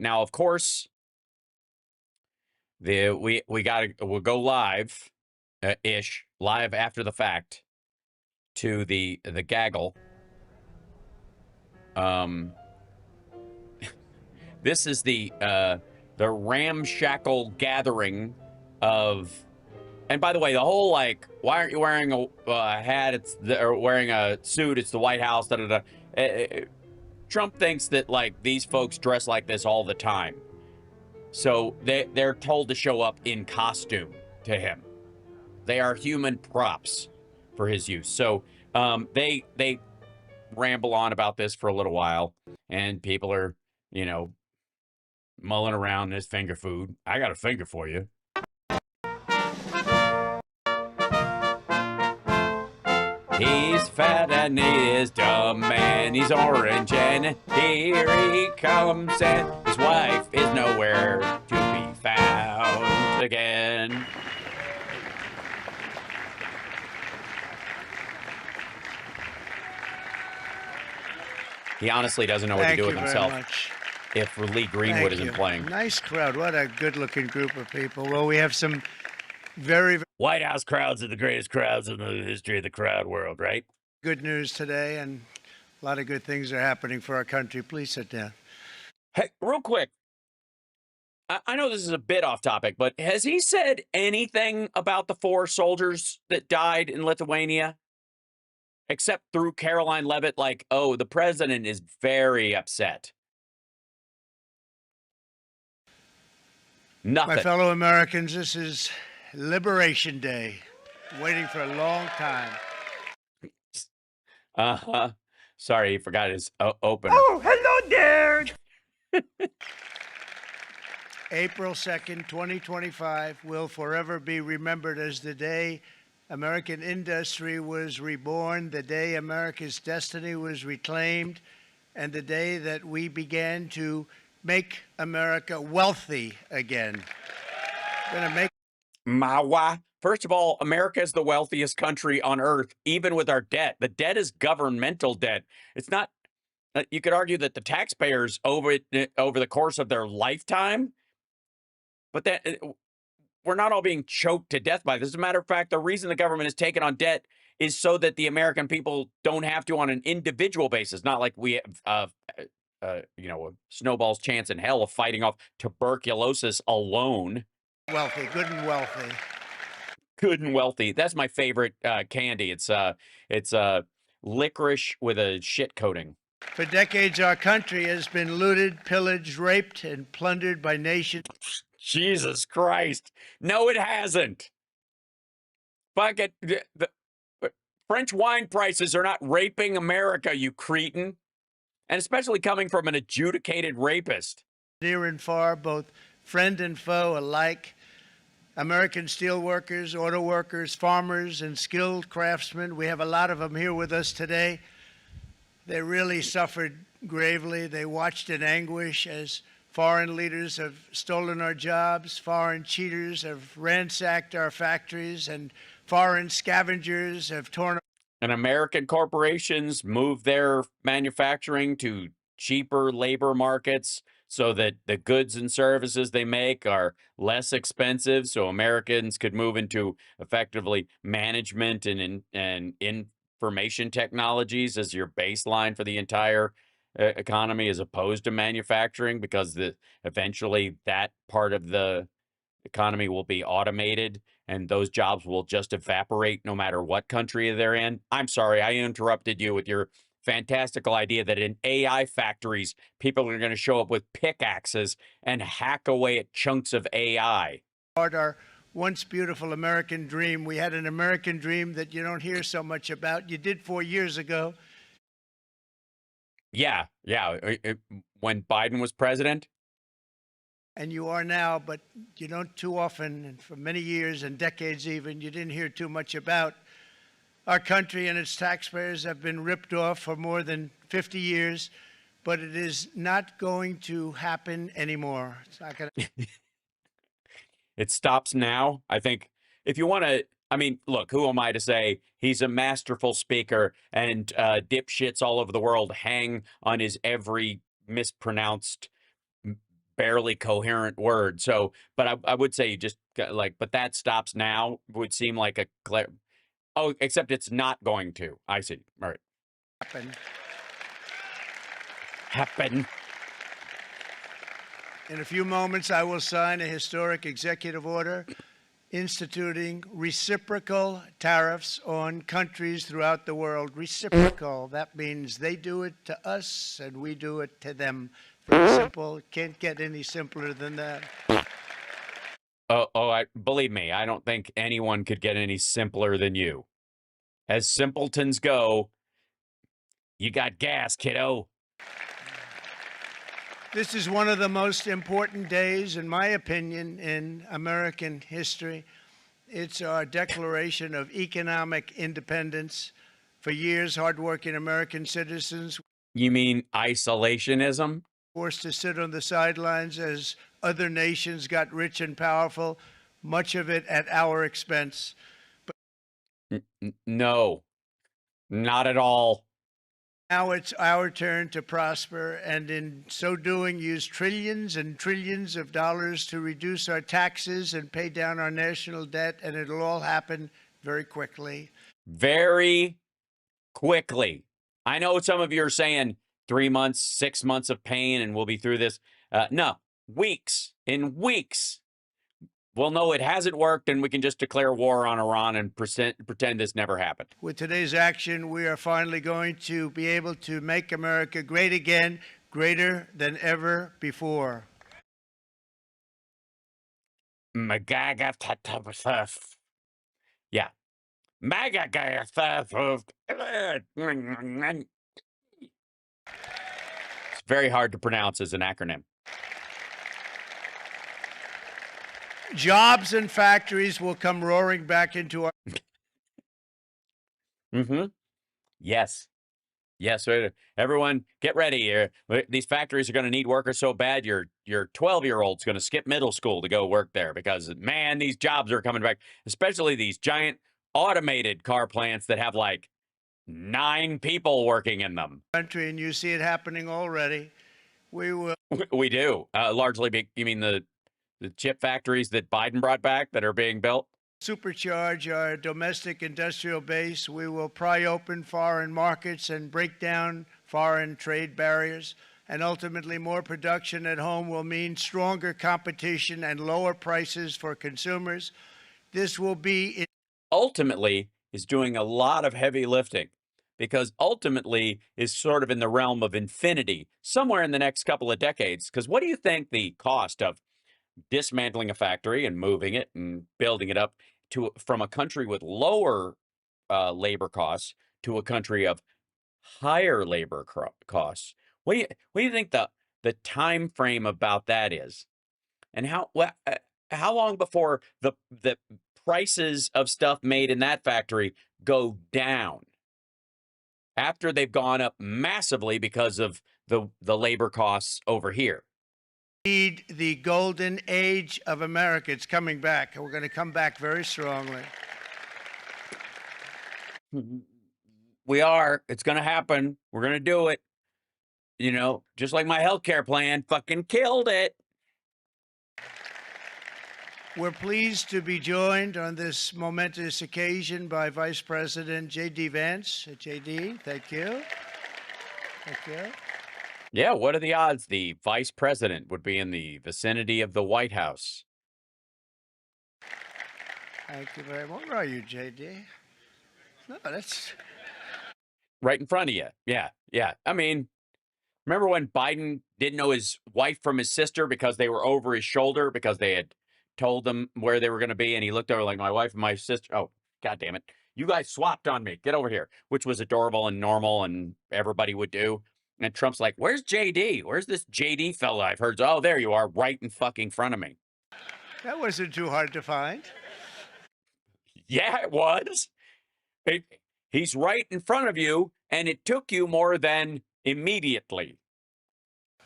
Now, of course, we'll go live ish live after the fact to the gaggle. This is the ramshackle gathering of, and by the way, the whole like, why aren't you wearing a hat? Or wearing a suit. It's the White House. Da, da, da. Trump thinks that like these folks dress like this all the time, so they're told to show up in costume to him. They are human props for his use. So they ramble on about this for a little while, and people are, mulling around this finger food. I got a finger for you. He's fat and he is dumb and he's orange and here he comes and his wife is nowhere to be found again. He honestly doesn't know what to do with himself if Lee Greenwood isn't playing. Nice crowd. What a good-looking group of people. Well, we have some very White House crowds are the greatest crowds in the history of the crowd world, right? Good news today, and a lot of good things are happening for our country. Please sit down. Hey, real quick. I know this is a bit off topic, but has he said anything about the 4 soldiers that died in Lithuania? Except through Caroline Leavitt, like, oh, the president is very upset. Nothing. My fellow Americans, this is Liberation Day. Waiting for a long time. Sorry, he forgot his opener. Oh, hello there. April 2nd, 2025 will forever be remembered as the day American industry was reborn, the day America's destiny was reclaimed, and the day that we began to make America wealthy again. We're going to make First of all, America is the wealthiest country on earth, even with our debt. The debt is governmental debt. It's not, you could argue that the taxpayers over the course of their lifetime, but that we're not all being choked to death by this. As a matter of fact, the reason the government is taking on debt is so that the American people don't have to on an individual basis. Not like we have, a snowball's chance in hell of fighting off tuberculosis alone. Wealthy, good and wealthy. Good and wealthy. That's my favorite candy. It's licorice with a shit coating. For decades, our country has been looted, pillaged, raped, and plundered by nations. Jesus Christ. No, it hasn't. Fuck it. The French wine prices are not raping America, you cretin. And especially coming from an adjudicated rapist. Near and far, both friend and foe alike. American steel workers, auto workers, farmers, and skilled craftsmen. We have a lot of them here with us today. They really suffered gravely. They watched in anguish as foreign leaders have stolen our jobs, foreign cheaters have ransacked our factories, and foreign scavengers have torn. And American corporations move their manufacturing to cheaper labor markets so that the goods and services they make are less expensive, so Americans could move into effectively management and information technologies as your baseline for the entire economy, as opposed to manufacturing, because eventually that part of the economy will be automated and those jobs will just evaporate no matter what country they're in. I'm sorry, I interrupted you with your fantastical idea that in AI factories, people are going to show up with pickaxes and hack away at chunks of AI. Our once beautiful American dream. We had an American dream that you don't hear so much about. You did 4 years ago. Yeah. When Biden was president. And you are now, but you don't too often, and for many years and decades even, you didn't hear too much about. Our country and its taxpayers have been ripped off for more than 50 years, but it is not going to happen anymore. It's not going to. It stops now. I think if you want to, I mean, look, who am I to say he's a masterful speaker and dipshits all over the world hang on his every mispronounced barely coherent word. So, but I would say you just like, but that stops now would seem like a oh, except it's not going to. I see. All right. happen. Happen. In a few moments, I will sign a historic executive order instituting reciprocal tariffs on countries throughout the world. Reciprocal, that means they do it to us and we do it to them. Very simple. Can't get any simpler than that. I believe me, I don't think anyone could get any simpler than you. As simpletons go, you got gas, kiddo. This is one of the most important days, in my opinion, in American history. It's our declaration of economic independence. For years, hardworking American citizens You mean isolationism? forced to sit on the sidelines as other nations got rich and powerful, much of it at our expense. No, not at all. Now it's our turn to prosper, and in so doing, use trillions and trillions of dollars to reduce our taxes and pay down our national debt, and it'll all happen very quickly. Very quickly. I know some of you are saying 3 months, 6 months of pain, and we'll be through this. No, weeks. In weeks, we'll know it hasn't worked, and we can just declare war on Iran and pretend this never happened. With today's action, we are finally going to be able to make America great again, greater than ever before. Magaga. Yeah. Magaga. It's very hard to pronounce as an acronym. Jobs and factories will come roaring back into our Mm-hmm. Yes. Yes, everyone, get ready. These factories are going to need workers so bad. Your 12-year-old's going to skip middle school to go work there because man, these jobs are coming back. Especially these giant automated car plants that have like 9 people working in them. country, and you see it happening already. We will We do largely. You mean the chip factories that Biden brought back that are being built? supercharge our domestic industrial base. We will pry open foreign markets and break down foreign trade barriers. And ultimately, more production at home will mean stronger competition and lower prices for consumers. This will be Ultimately is doing a lot of heavy lifting because ultimately is sort of in the realm of infinity somewhere in the next couple of decades. Because what do you think the cost of dismantling a factory and moving it and building it up to from a country with lower labor costs to a country of higher labor costs? What do you think the time frame about that is, and how long before the prices of stuff made in that factory go down after they've gone up massively because of the labor costs over here? indeed the golden age of America. It's coming back, and we're going to come back very strongly. We are. It's going to happen. We're going to do it. You know, just like my healthcare plan fucking killed it. We're pleased to be joined on this momentous occasion by Vice President J.D. Vance. J.D., thank you. Thank you. Yeah, what are the odds the vice president would be in the vicinity of the White House? Thank you very much. Where are you, J.D.? No, that's Right in front of you. Yeah, yeah. I mean, remember when Biden didn't know his wife from his sister because they were over his shoulder because they had told them where they were going to be, and he looked over like, my wife and my sister. Oh, God damn it. You guys swapped on me. Get over here, which was adorable and normal and everybody would do. And Trump's like, where's JD? Where's this JD fella I've heard? Oh, there you are, right in fucking front of me. that wasn't too hard to find. Yeah, it was. It- he's right in front of you, and it took you more than immediately.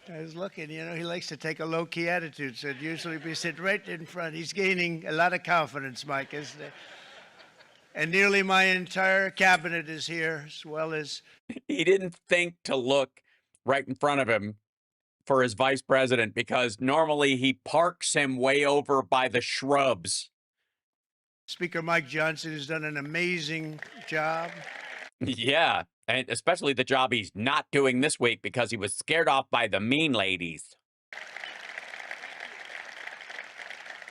I was looking, he likes to take a low-key attitude, so it'd usually be sit right in front. He's gaining a lot of confidence, Mike, isn't it? And nearly my entire cabinet is here, as well as He didn't think to look right in front of him for his vice president because normally he parks him way over by the shrubs. Speaker Mike Johnson has done an amazing job. Yeah, and especially the job he's not doing this week because he was scared off by the mean ladies.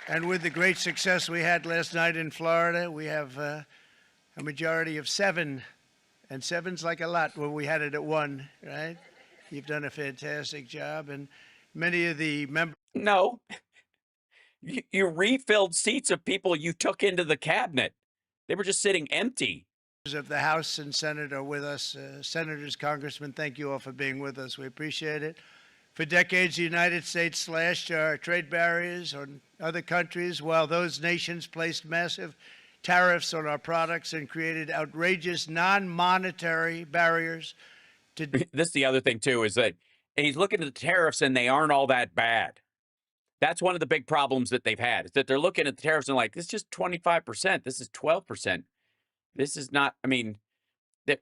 And with the great success we had last night in Florida, we have a majority of 7. And 7's like a lot when we had it at 1, right? You've done a fantastic job. And many of the members No, you refilled seats of people you took into the cabinet. They were just sitting empty. of the House and Senate are with us. Senators, Congressmen, thank you all for being with us. We appreciate it. For decades, the United States slashed our trade barriers on other countries, while those nations placed massive tariffs on our products and created outrageous non-monetary barriers to This is the other thing, too, is that he's looking at the tariffs and they aren't all that bad. That's one of the big problems that they've had, is that they're looking at the tariffs and like, this is just 25%. This is 12%. This is not, I mean,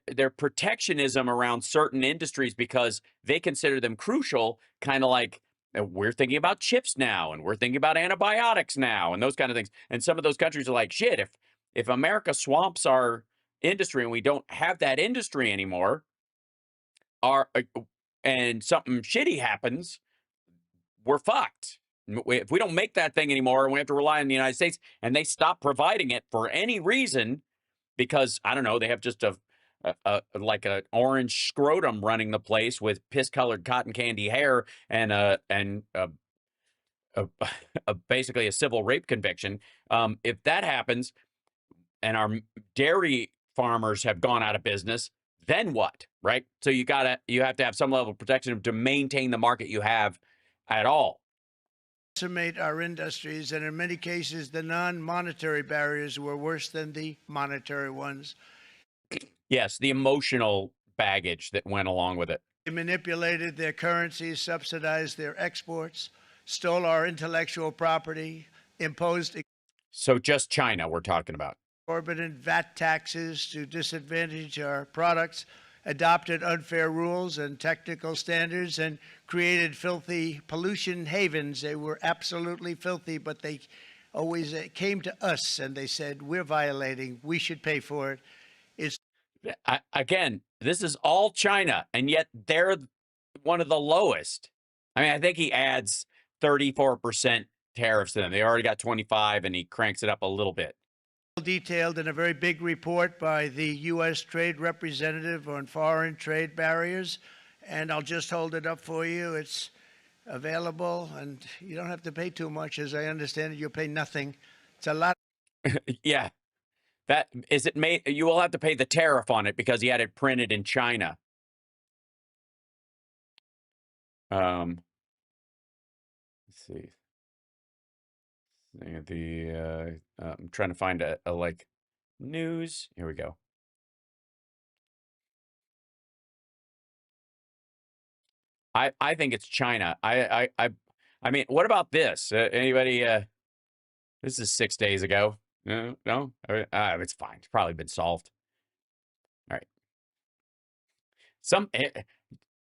their protectionism around certain industries because they consider them crucial, kind of like we're thinking about chips now and we're thinking about antibiotics now and those kind of things. And some of those countries are like, shit, if America swamps our industry and we don't have that industry anymore, and something shitty happens, we're fucked. If we don't make that thing anymore and we have to rely on the United States and they stop providing it for any reason, because I don't know, they have just like an orange scrotum running the place with piss-colored cotton candy hair and basically a civil rape conviction. If that happens and our dairy farmers have gone out of business, then what? Right? So you have to have some level of protection to maintain the market you have at all. decimate our industries, and in many cases, the non-monetary barriers were worse than the monetary ones. Yes, the emotional baggage that went along with it. They manipulated their currencies, subsidized their exports, stole our intellectual property, imposed So just China we're talking about. exorbitant VAT taxes to disadvantage our products, adopted unfair rules and technical standards, and created filthy pollution havens. They were absolutely filthy, but they always came to us and they said, we're violating, we should pay for it. It's Again, this is all China, and yet they're one of the lowest. I mean, I think he adds 34% tariffs to them. They already got 25, and he cranks it up a little bit. detailed in a very big report by the U.S. Trade Representative on foreign trade barriers, and I'll just hold it up for you. It's available, and you don't have to pay too much. As I understand it, you'll pay nothing. It's a lot. Yeah. That is it made you will have to pay the tariff on it because he had it printed in China. Let's see. I'm trying to find a like news. Here we go. I think it's China. I mean, what about this? Anybody? This is 6 days ago. No, no, it's fine. It's probably been solved. All right.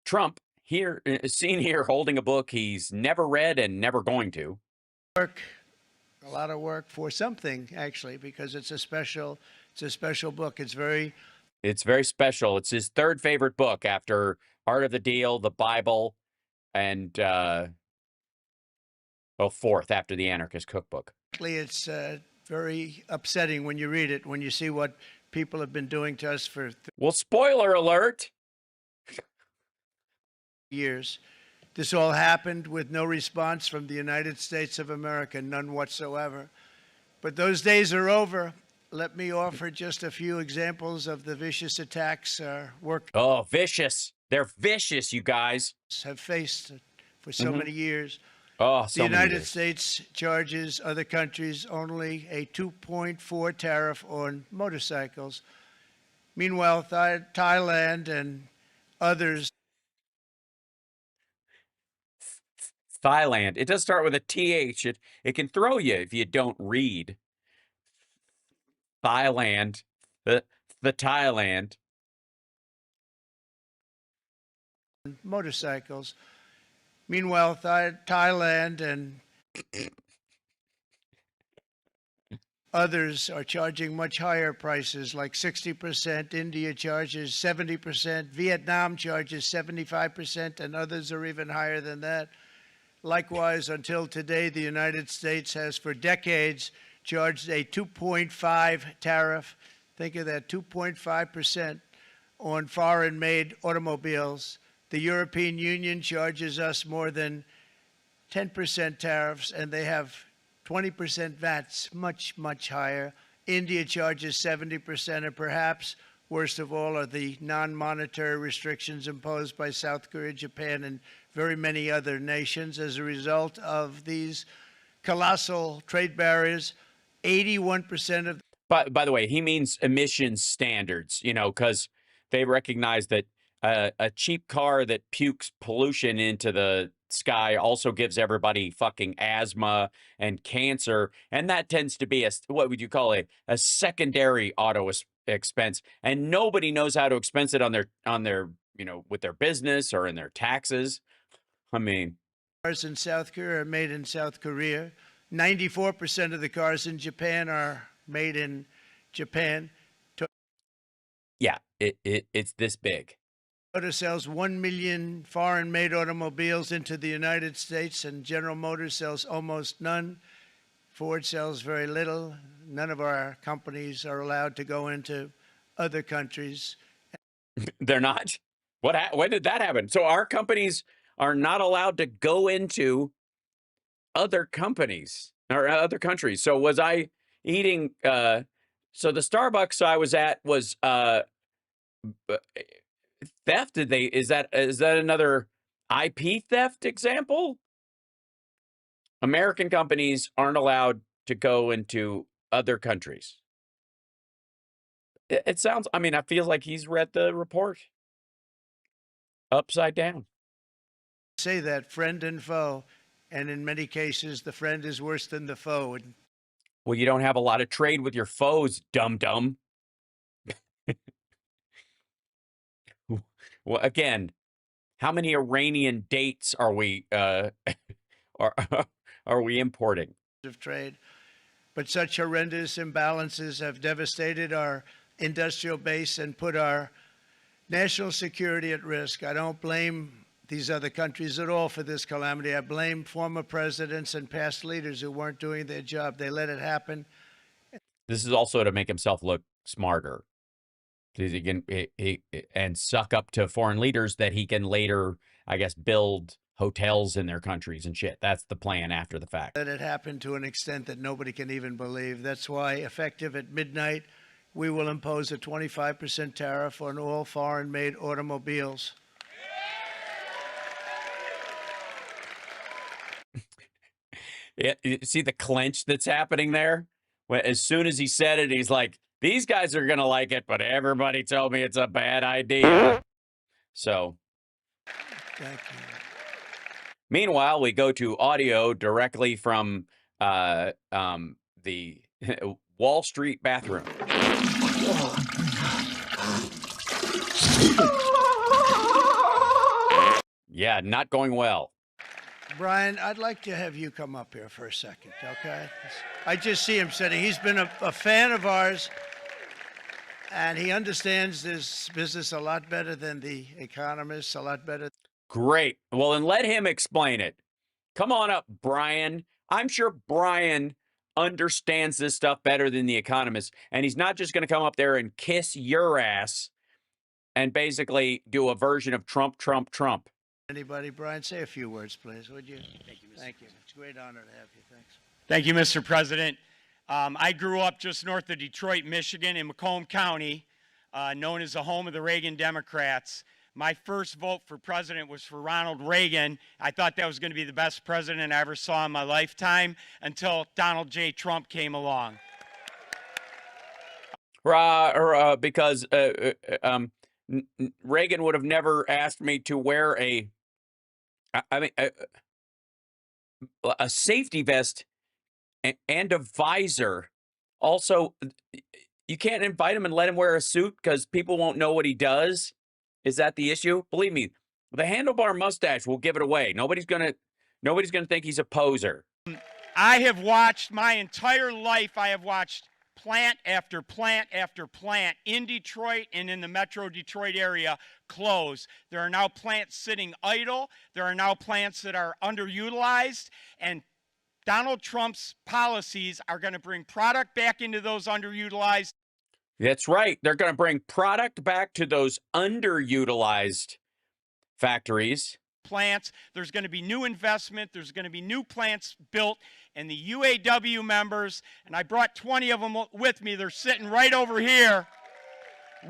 Trump here seen here holding a book he's never read and never going to. Work, a lot of work for something, actually, because it's a special book. It's very special. It's his third favorite book after Art of the Deal, the Bible, and fourth after the Anarchist Cookbook. it's very upsetting when you read it, when you see what people have been doing to us for Well, spoiler alert. years. This all happened with no response from the United States of America, none whatsoever. But those days are over. Let me offer just a few examples of the vicious attacks our workers Oh, vicious. They're vicious, you guys. have faced for so many years. Oh, The so many United years. States charges other countries only a 2.4 tariff on motorcycles. Meanwhile, Thailand and others Thailand. It does start with a TH. It can throw you if you don't read. Thailand. The Thailand. motorcycles. Meanwhile, Thailand and others are charging much higher prices, like 60%. India charges 70%. Vietnam charges 75%, and others are even higher than that. Likewise, until today, the United States has for decades charged a 2.5 tariff. Think of that, 2.5% on foreign-made automobiles. The European Union charges us more than 10% tariffs, and they have 20% VATs, much, much higher. India charges 70%, and perhaps worst of all are the non-monetary restrictions imposed by South Korea, Japan, and very many other nations as a result of these colossal trade barriers. 81% of By the way, he means emissions standards, you know, because they recognize that a cheap car that pukes pollution into the sky also gives everybody fucking asthma and cancer. And that tends to be what would you call a secondary auto expense. And nobody knows how to expense it on their, you know, with their business or in their taxes. I mean, cars in South Korea are made in South Korea. 94% of the cars in Japan are made in Japan. yeah, it's this big. Toyota sells 1 million foreign-made automobiles into the United States, and General Motors sells almost none. Ford sells very little. None of our companies are allowed to go into other countries. They're not? When did that happen? So our companies are not allowed to go into other companies or other countries. So was I eating so the Starbucks I was at was theft? Is that another IP theft example? American companies aren't allowed to go into other countries. It sounds, I mean, I feel like he's read the report upside down. Say that friend and foe, and in many cases, the friend is worse than the foe. Well, you don't have a lot of trade with your foes, dum-dum. Well, again, how many Iranian dates are we are are we importing? Of trade. But such horrendous imbalances have devastated our industrial base and put our national security at risk. I don't blame these other countries at all for this calamity. I blame former presidents and past leaders who weren't doing their job. They let it happen. This is also to make himself look smarter. He can and suck up to foreign leaders that he can later, I guess, build hotels in their countries and shit. That's the plan after the fact. Let it happen to an extent that nobody can even believe. That's why, effective at midnight, we will impose a 25% tariff on all foreign-made automobiles. Yeah, you see the clench that's happening there? As soon as he said it, he's like, these guys are going to like it, but everybody told me it's a bad idea. So, Thank you. meanwhile, we go to audio directly from the Wall Street bathroom. Yeah, not going well. Brian, I'd like to have you come up here for a second, okay? I just see him sitting. He's been a fan of ours, and he understands this business a lot better than the economists, a lot better. Great. Well, then let him explain it. Come on up, Brian. I'm sure Brian understands this stuff better than the economists, and he's not just going to come up there and kiss your ass and basically do a version of Trump, Trump, Trump. Anybody? Brian, say a few words, please, would you? Thank you, Mr. Thank you. It's a great honor to have you. Thanks. Thank you, Mr. President. I grew up just north of Detroit, Michigan, in Macomb County, known as the home of the Reagan Democrats. My first vote for president was for Ronald Reagan. I thought that was going to be the best president I ever saw in my lifetime until Donald J. Trump came along. Because Reagan would have never asked me to wear a safety vest and a visor. Also, you can't invite him and let him wear a suit because people won't know what he does. Is that the issue? Believe me, The handlebar mustache will give it away. Nobody's gonna think he's a poser. I have watched my entire life, I have watched plant after plant after plant in Detroit and in the Metro Detroit area close. There are now plants sitting idle. There are now plants that are underutilized. And Donald Trump's policies are going to bring product back into those underutilized. That's right. They're gonna bring product back to those underutilized factories. Plants. There's going to be new investment. There's going to be new plants built. And the UAW members, and I brought 20 of them with me, they're sitting right over here.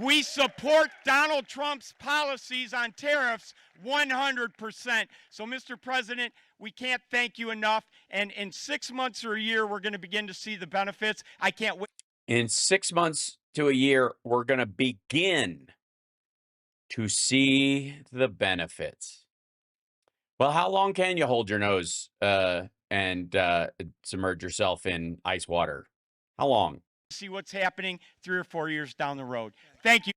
We support Donald Trump's policies on tariffs 100%. So, Mr. President, we can't thank you enough. And in 6 months or a year, we're going to begin to see the benefits. I can't wait. In 6 months to a year, we're gonna begin to see the benefits. Well, how long can you hold your nose and submerge yourself in ice water? How long? See what's happening 3 or 4 years down the road. Thank you.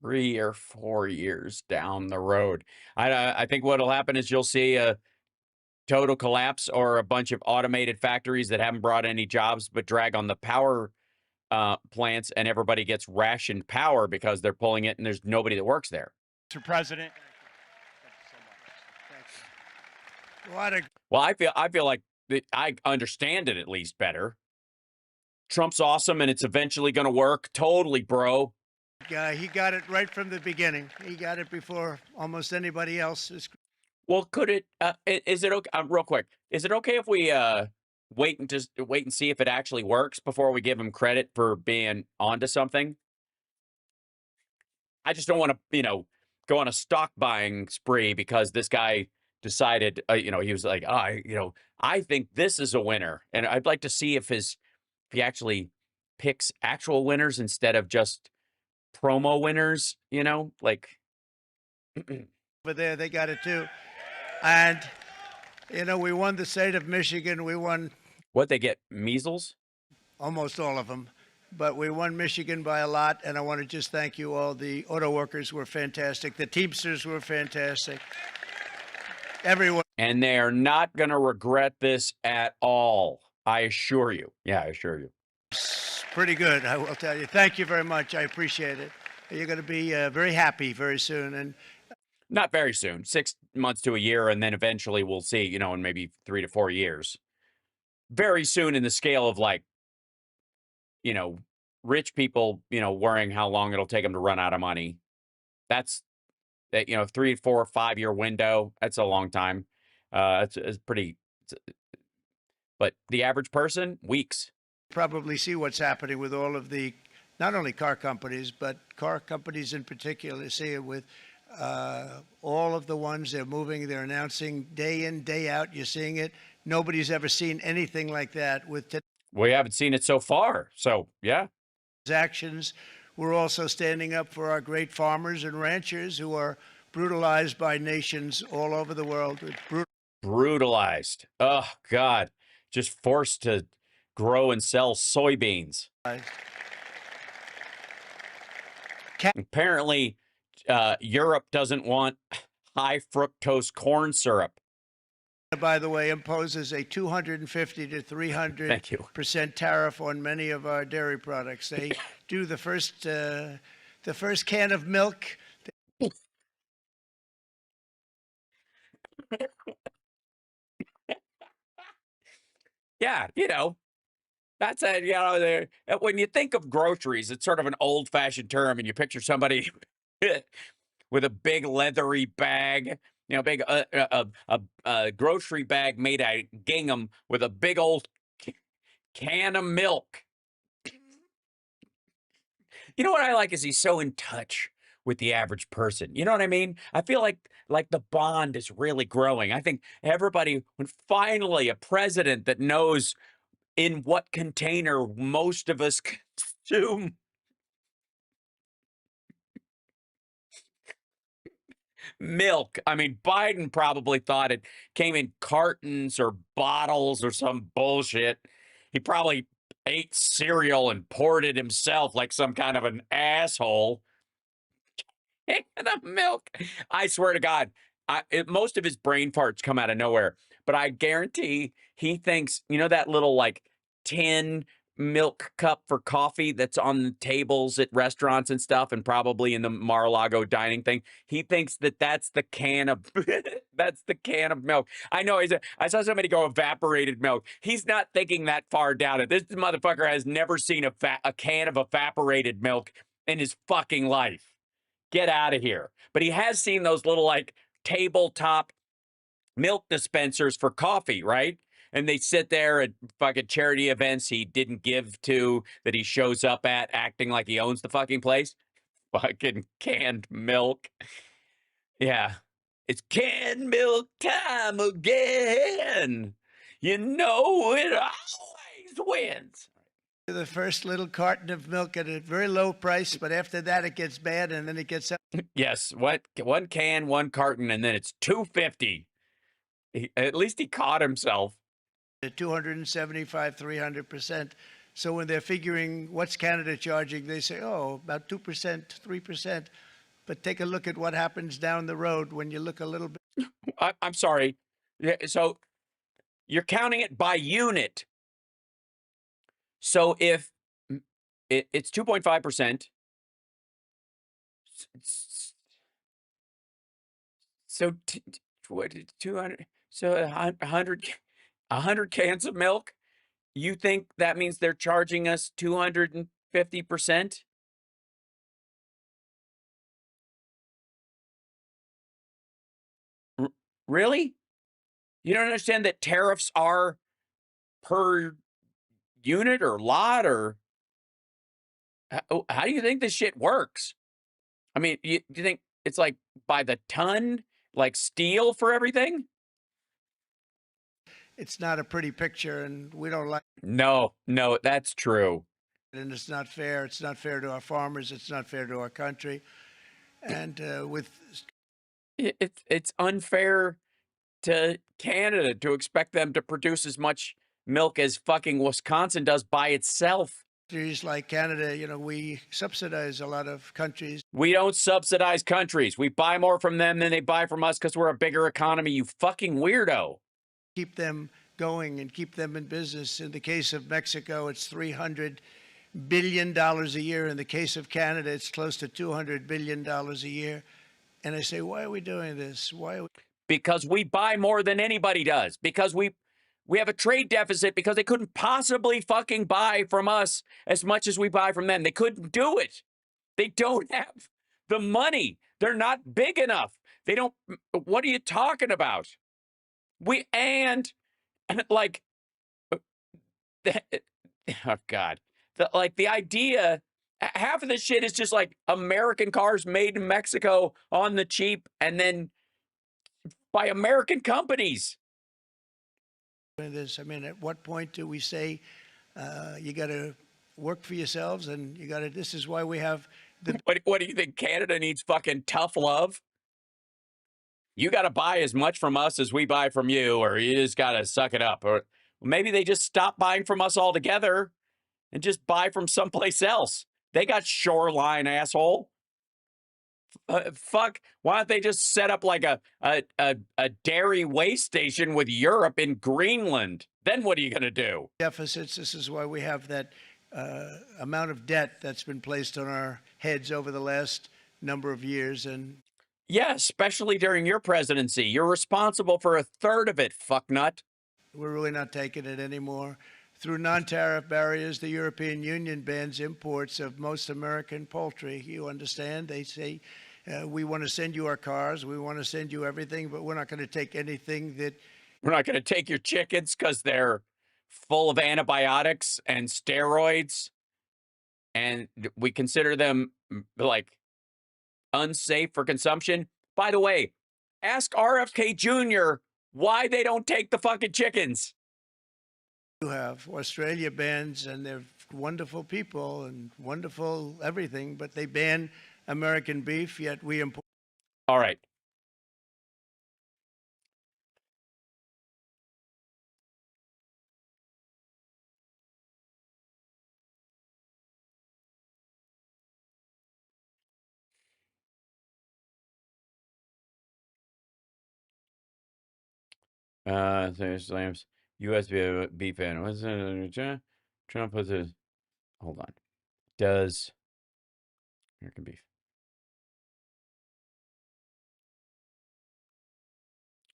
3 or 4 years down the road. I think what'll happen is you'll see a total collapse or a bunch of automated factories that haven't brought any jobs but drag on the power plants, and everybody gets rationed power because they're pulling it and there's nobody that works there. Mr. President. What a Well, I feel like I understand it at least better. Trump's awesome, and it's eventually going to work. Totally, bro. guy. He got it right from the beginning. He got it before almost anybody else. Well, could it? Is it okay? Real quick, is it okay if we wait and see if it actually works before we give him credit for being onto something? I just don't want to, go on a stock buying spree because this guy decided, he was like, I think this is a winner, and I'd like to see if he actually picks actual winners instead of just promo winners. Like Over there, they got it too. And, we won the state of Michigan. We won what they get measles. almost all of them. But we won Michigan by a lot, and I want to just thank you all. The auto workers were fantastic. The Teamsters were fantastic. Everyone. And they are not going to regret this at all. I assure you. Yeah, I assure you. Pretty good, I will tell you. Thank you very much. I appreciate it. You're going to be very happy very soon. And Not very soon, 6 months to a year, and then eventually we'll see, in maybe 3 to 4 years. Very soon in the scale of rich people, worrying how long it'll take them to run out of money. That's that, 3, 4, 5 year window. That's a long time. It's pretty, but the average person, weeks. probably see what's happening with all of the, not only car companies, but car companies in particular. See it with all of the ones they're moving, they're announcing day in, day out. You're seeing it. Nobody's ever seen anything like that with We haven't seen it so far. So, yeah. actions. We're also standing up for our great farmers and ranchers who are brutalized by nations all over the world. Brutalized. Oh, God. Just forced to grow and sell soybeans. Apparently, Europe doesn't want high fructose corn syrup. By the way, imposes a 250 to 300% tariff on many of our dairy products. They do the first can of milk. Yeah, that's when you think of groceries, it's sort of an old-fashioned term, and you picture somebody with a big leathery bag, big a grocery bag made out of gingham with a big old can of milk. You know what I like is he's so in touch with the average person. You know what I mean? I feel like the bond is really growing. I think everybody, when finally a president that knows in what container most of us consume milk. I mean, Biden probably thought it came in cartons or bottles or some bullshit. He probably ate cereal and poured it himself like some kind of an asshole. The milk. I swear to God, most of his brain parts come out of nowhere, but I guarantee he thinks, you know, that little like tin milk cup for coffee that's on the tables at restaurants and stuff, and probably in the Mar-a-Lago dining thing. He thinks that that's the can of that's the can of milk. I know. I saw somebody go evaporated milk. He's not thinking that far down it. This motherfucker has never seen a can of evaporated milk in his fucking life. Get out of here. But he has seen those little like tabletop milk dispensers for coffee, right? And they sit there at fucking charity events he didn't give to, that he shows up at acting like he owns the fucking place. Fucking canned milk. Yeah. It's canned milk time again. You know it always wins. The first little carton of milk at a very low price, but after that it gets bad, and then it gets up Yes, what one can, one carton, and then it's $2.50. At least he caught himself. to 275, 300%. So when they're figuring what's Canada charging, they say, oh, about 2%, 3%. But take a look at what happens down the road when you look a little bit. I'm sorry. Yeah, so you're counting it by unit. So if it's 2.5%, so what, 200, so 100 cans of milk, you think that means they're charging us 250%? Really? You don't understand that tariffs are per unit or lot, or how do you think this shit works? I mean, do you think it's like by the ton, like steel for everything? It's not a pretty picture, and we don't like No, no, that's true. it, and it's not fair. It's not fair to our farmers. It's not fair to our country. And with It's unfair to Canada to expect them to produce as much milk as fucking Wisconsin does by itself. countries like Canada, you know, we subsidize a lot of countries, We don't subsidize countries. We buy more from them than they buy from us because we're a bigger economy, you fucking weirdo. keep them going and keep them in business. In the case of Mexico, it's $300 billion a year. In the case of Canada, it's close to $200 billion a year. And I say, why are we doing this? Why are we? Because we buy more than anybody does. Because we have a trade deficit because they couldn't possibly fucking buy from us as much as we buy from them. They couldn't do it. They don't have the money. They're not big enough. They don't. What are you talking about? And like, oh God, the idea. Half of this shit is just like American cars made in Mexico on the cheap, and then by American companies. Doing this? I mean, at what point do we say you got to work for yourselves and you got to? This is why we have the. What do you think? Canada needs fucking tough love? You got to buy as much from us as we buy from you, or you just got to suck it up. Or maybe they just stop buying from us altogether and just buy from someplace else. They got shoreline, asshole. Fuck. Why don't they just set up like a dairy waste station with Europe in Greenland? Then what are you going to do? Deficits. This is why we have that amount of debt that's been placed on our heads over the last number of years. And Yeah, especially during your presidency. You're responsible for a third of it, fucknut. we're really not taking it anymore. Through non-tariff barriers, the European Union bans imports of most American poultry. You understand? They say, we want to send you our cars, we want to send you everything, but we're not going to take anything that. We're not going to take your chickens because they're full of antibiotics and steroids, and we consider them like unsafe for consumption. By the way, ask RFK Jr. why they don't take the fucking chickens. You have Australia bans, and they're wonderful people and wonderful everything, but they ban American beef, yet we import. All right. Slams. U.S. beef fan. What's Trump was a. Hold on. Does American beef.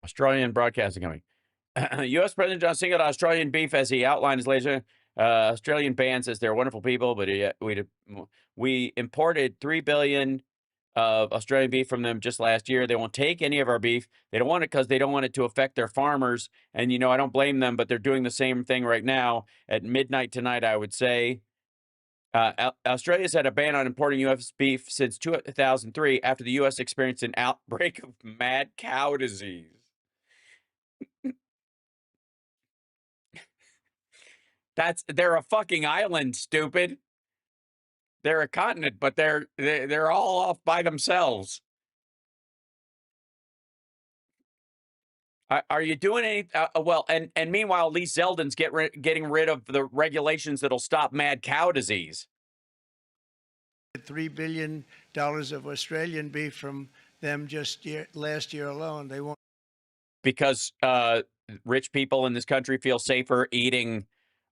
Australian Broadcasting Company. U.S. President John singled out Australian beef as he outlined his laser. Australian ban says they're wonderful people, but we imported 3 billion of Australian beef from them just last year. They won't take any of our beef. They don't want it because they don't want it to affect their farmers. And, you know, I don't blame them, but they're doing the same thing right now at midnight tonight, I would say. Australia's had a ban on importing U.S. beef since 2003 after the U.S. experienced an outbreak of mad cow disease. They're a fucking island, stupid. They're a continent, but they're all off by themselves. Are you doing any well? And meanwhile, Lee Zeldin's getting rid of the regulations that'll stop mad cow disease. $3 billion of Australian beef from them just last year alone. They won't. Because rich people in this country feel safer eating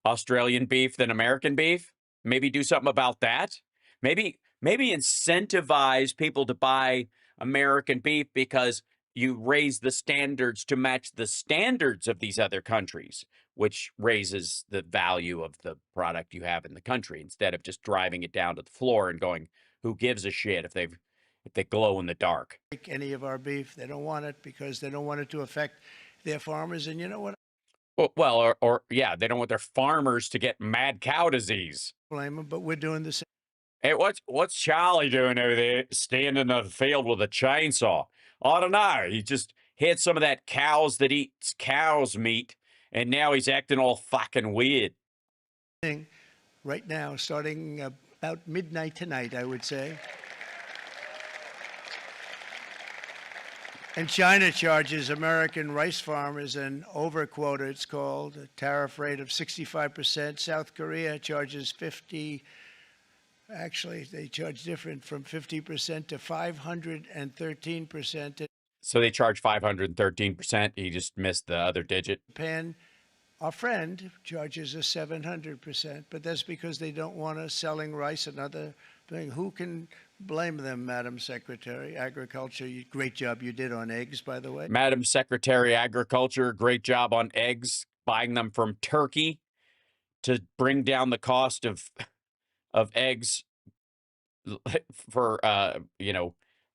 Australian beef than American beef. Maybe do something about that. Maybe incentivize people to buy American beef because you raise the standards to match the standards of these other countries, which raises the value of the product you have in the country instead of just driving it down to the floor and going, who gives a shit if they glow in the dark. Any of our beef. They don't want it because they don't want it to affect their farmers. And you know what? Well, or yeah, they don't want their farmers to get mad cow disease. Blame them, but we're doing the same. Hey, what's Charlie doing over there, standing in the field with a chainsaw? I don't know. He just had some of that cows that eats cow's meat, and now he's acting all fucking weird. Right now, starting about midnight tonight, I would say. And China charges American rice farmers an overquota, it's called, a tariff rate of 65%. South Korea charges 50. Actually, they charge different, from 50% to 513%. So they charge 513%. He just missed the other digit. Japan, our friend, charges us 700%, but that's because they don't want us selling rice and other thing. Who can blame them, Madam Secretary, Agriculture? Great job you did on eggs, by the way. Madam Secretary, Agriculture, great job on eggs, buying them from Turkey to bring down the cost of eggs for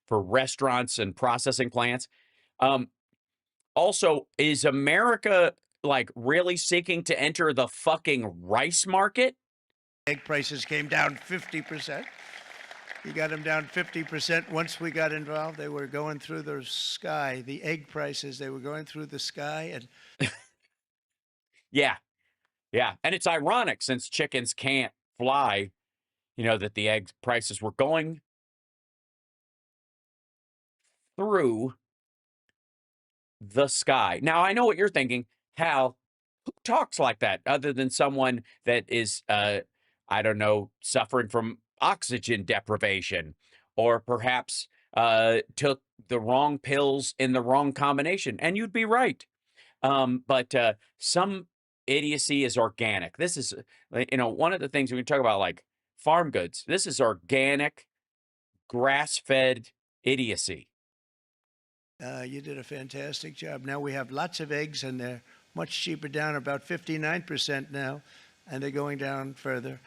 for restaurants and processing plants. Also, is America like really seeking to enter the fucking rice market? Egg prices came down 50%. You got them down 50%. Once we got involved, they were going through the sky. The egg prices, they were going through the sky. And yeah. And it's ironic, since chickens can't fly, that the egg prices were going through the sky. Now, I know what you're thinking. Hal, who talks like that other than someone that is, I don't know, suffering from oxygen deprivation, or perhaps took the wrong pills in the wrong combination? And you'd be right. But some idiocy is organic. This is, one of the things we talk about, like farm goods. This is organic, grass-fed idiocy. You did a fantastic job. Now we have lots of eggs, and they're much cheaper, down about 59% now, and they're going down further.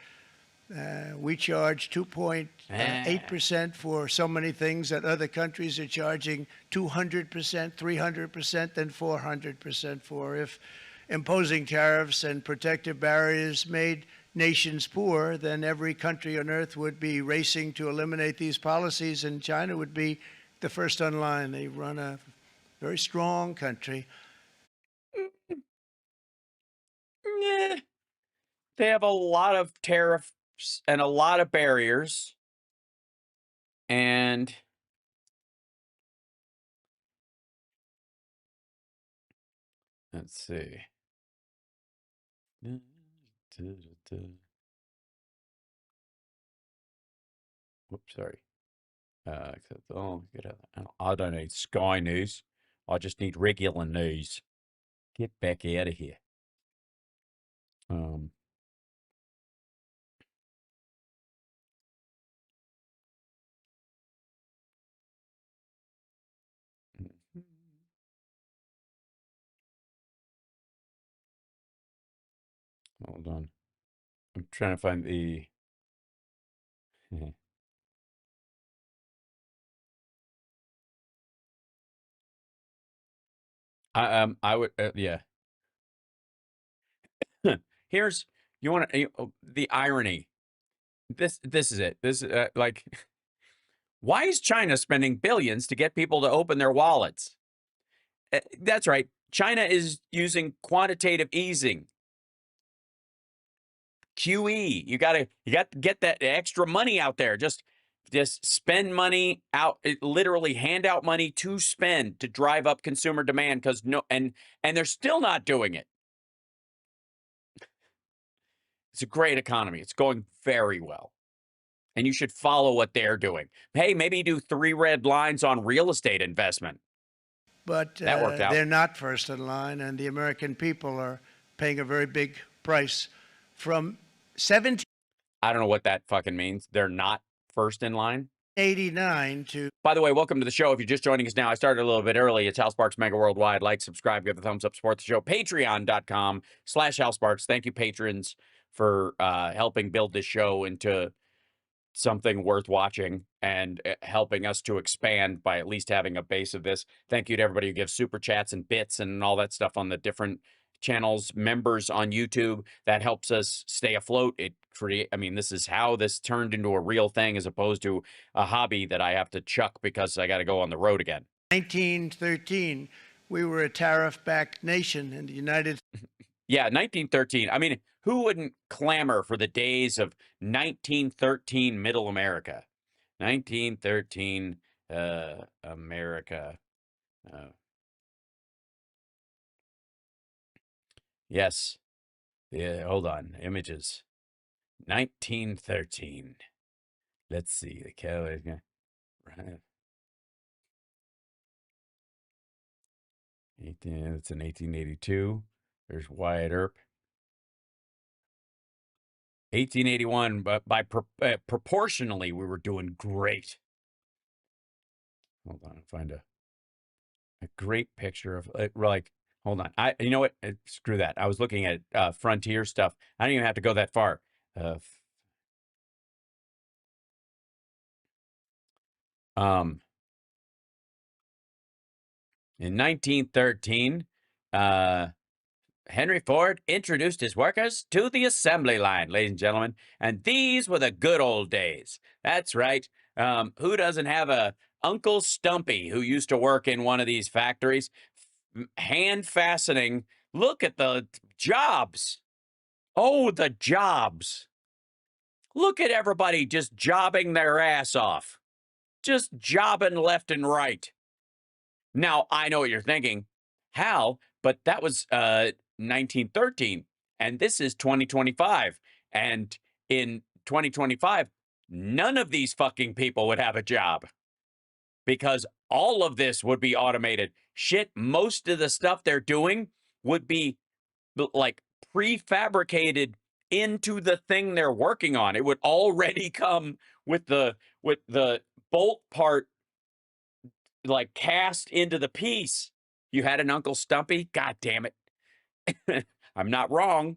We charge 2.8% for so many things that other countries are charging 200%, 300%, and 400% for. If imposing tariffs and protective barriers made nations poor, then every country on earth would be racing to eliminate these policies, and China would be the first online. They run a very strong country. Yeah. They have a lot of tariffs and a lot of barriers. And let's see. Whoops, sorry. Except, I don't need Sky News. I just need regular news. Get back out of here. Um, hold on. I'm trying to find the. I would, yeah. Here's you want to the irony. This is it. This like, why is China spending billions to get people to open their wallets? That's right. China is using quantitative easing. QE. You got to get that extra money out there. Just spend money out, literally hand out money to spend to drive up consumer demand because and they're still not doing it. It's a great economy. It's going very well. And you should follow what they're doing. Hey, maybe do 3 red lines on real estate investment. But That worked out. they're not first in line, and the American people are paying a very big price. From 1789 I don't know what that fucking means. They're not first in line. to By the way, welcome to the show. If you're just joining us now, I started a little bit early. It's Hal Sparks Mega Worldwide. Like, subscribe, give a thumbs up, support the show. Patreon.com/Hal Sparks. Thank you, patrons, for helping build this show into something worth watching and helping us to expand by at least having a base of this. Thank you to everybody who gives super chats and bits and all that stuff on the different channels, members on YouTube. That helps us stay afloat. I mean, this is how this turned into a real thing as opposed to a hobby that I have to chuck because I got to go on the road again. 1913, we were a tariff-backed nation in the United Yeah, 1913. I mean, who wouldn't clamor for the days of 1913 Middle America? 1913 America. Yes. Yeah, hold on. Images. 1913. Let's see. The Cowboys. Right. It's in 1882. There's Wyatt Earp. 1881, but proportionally, we were doing great. Hold on, I'll find a great picture of like. Hold on, you know what? Screw that. I was looking at frontier stuff. I don't even have to go that far. In 1913, Henry Ford introduced his workers to the assembly line, ladies and gentlemen. And these were the good old days. That's right. Who doesn't have a Uncle Stumpy who used to work in one of these factories, hand fastening? Look at the jobs. Oh, the jobs. Look at everybody just jobbing their ass off. Just jobbing left and right. Now, I know what you're thinking. Hal, but that was 1913, and this is 2025. And in 2025, none of these fucking people would have a job because all of this would be automated. Shit, most of the stuff they're doing would be like prefabricated into the thing they're working on. It would already come with the bolt part like cast into the piece. You had an Uncle Stumpy? God damn it. I'm not wrong.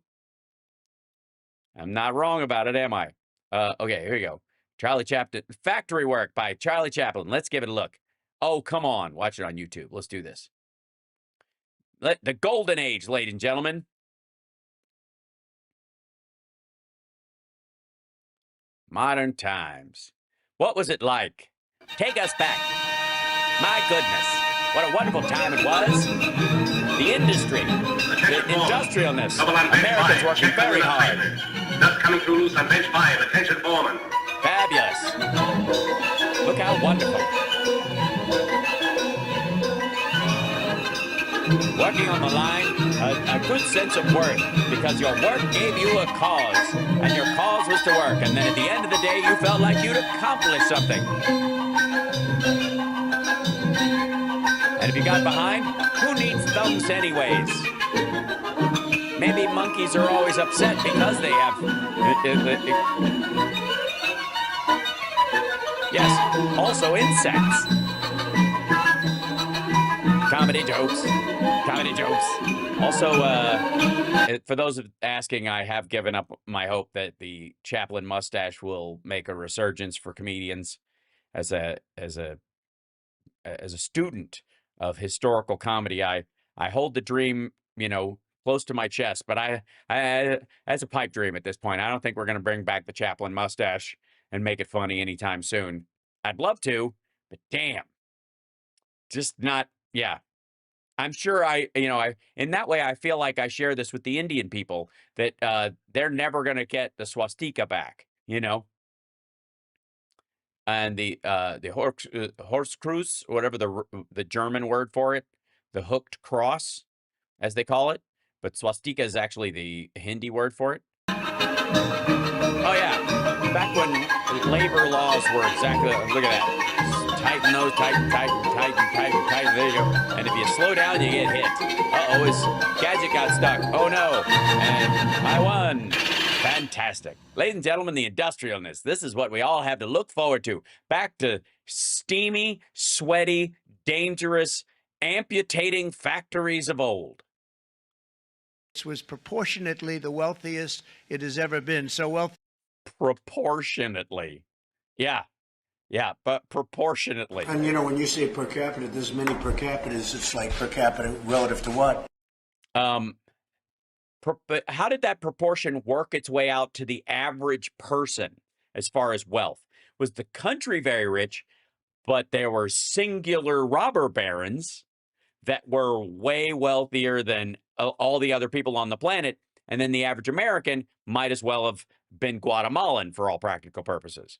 I'm not wrong about it, am I? Okay, here we go. Charlie Chaplin. Factory Work by Charlie Chaplin. Let's give it a look. Oh, come on. Watch it on YouTube. Let's do this. The golden age, ladies and gentlemen. Modern times. What was it like? Take us back. My goodness. What a wonderful time it was. The industry, the industrialness. Americans working very hard. Just coming through loose on bench 5. Attention, foreman. Fabulous. Look how wonderful. Working on the line, a good sense of worth, because your work gave you a cause, and your cause was to work, and then at the end of the day, you felt like you'd accomplished something. And if you got behind, who needs thumbs anyways? maybe monkeys are always upset because they have. Yes, also insects. Comedy jokes. Comedy jokes. Also, for those asking, I have given up my hope that the Chaplin mustache will make a resurgence for comedians. As a student of historical comedy, I hold the dream, close to my chest. But I that's a pipe dream at this point. I don't think we're going to bring back the Chaplin mustache and make it funny anytime soon. I'd love to, but damn, just not. Yeah, I'm sure I in that way I feel like I share this with the Indian people that they're never going to get the swastika back. And the Horseskreuz, whatever the German word for it, the hooked cross, as they call it, but swastika is actually the Hindi word for it. Oh yeah, back when labor laws were exactly, look at that. Tighten those, tighten. There you go. And if you slow down, you get hit. Uh-oh, his gadget got stuck. Oh no. And I won. Fantastic. Ladies and gentlemen, the industrialness. This is what we all have to look forward to. Back to steamy, sweaty, dangerous, amputating factories of old. It was proportionately the wealthiest it has ever been. So wealthy. Proportionately. Yeah, but proportionately. And when you say per capita, there's many per capitas. It's like per capita relative to what? But how did that proportion work its way out to the average person as far as wealth? Was the country very rich, but there were singular robber barons that were way wealthier than all the other people on the planet, and then the average American might as well have been Guatemalan for all practical purposes.